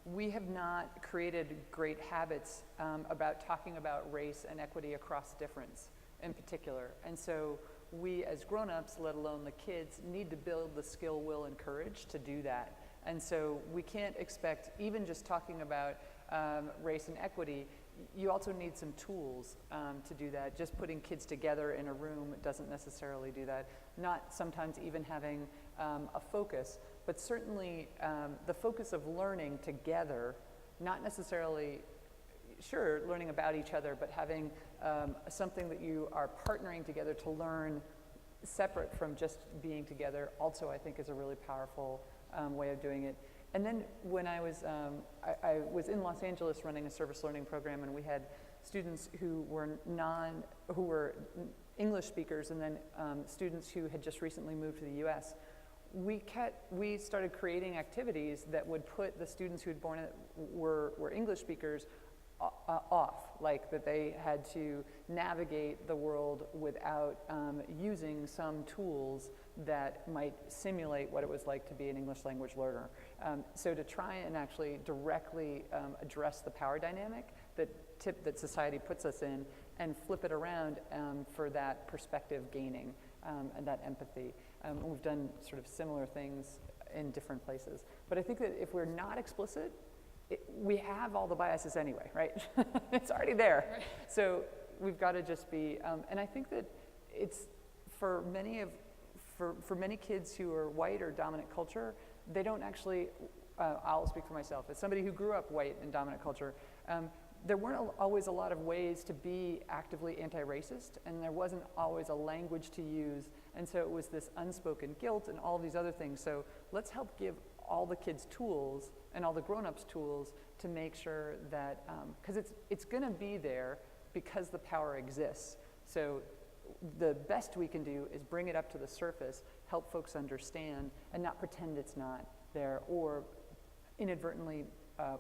We have not created great habits about talking about race and equity across difference in particular. And so we as grown-ups, let alone the kids, need to build the skill, will, and courage to do that. And so we can't expect, even just talking about race and equity, you also need some tools to do that. Just putting kids together in a room doesn't necessarily do that. Not sometimes even having a focus, but certainly the focus of learning together, not necessarily, sure, learning about each other, but having something that you are partnering together to learn separate from just being together also I think is a really powerful way of doing it. And then when I was in Los Angeles running a service learning program, and we had students who were English speakers, and then students who had just recently moved to the US. We started creating activities that would put the students who were English speakers off, like that they had to navigate the world without using some tools that might simulate what it was like to be an English language learner. So to try and actually directly address the power dynamic that society puts us in and flip it around for that perspective gaining and that empathy. We've done sort of similar things in different places. But I think that if we're not explicit, we have all the biases anyway, right? It's already there. Right. So we've got to just be, and I think that it's for many kids who are white or dominant culture, they don't actually, I'll speak for myself, as somebody who grew up white in dominant culture, there weren't always a lot of ways to be actively anti-racist, and there wasn't always a language to use, and so it was this unspoken guilt and all these other things. So let's help give all the kids tools and all the grown-ups tools to make sure that, because it's going to be there because the power exists. So the best we can do is bring it up to the surface, help folks understand, and not pretend it's not there, or inadvertently,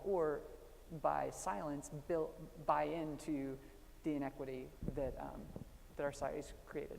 or by silence, buy into the inequity that our society's created.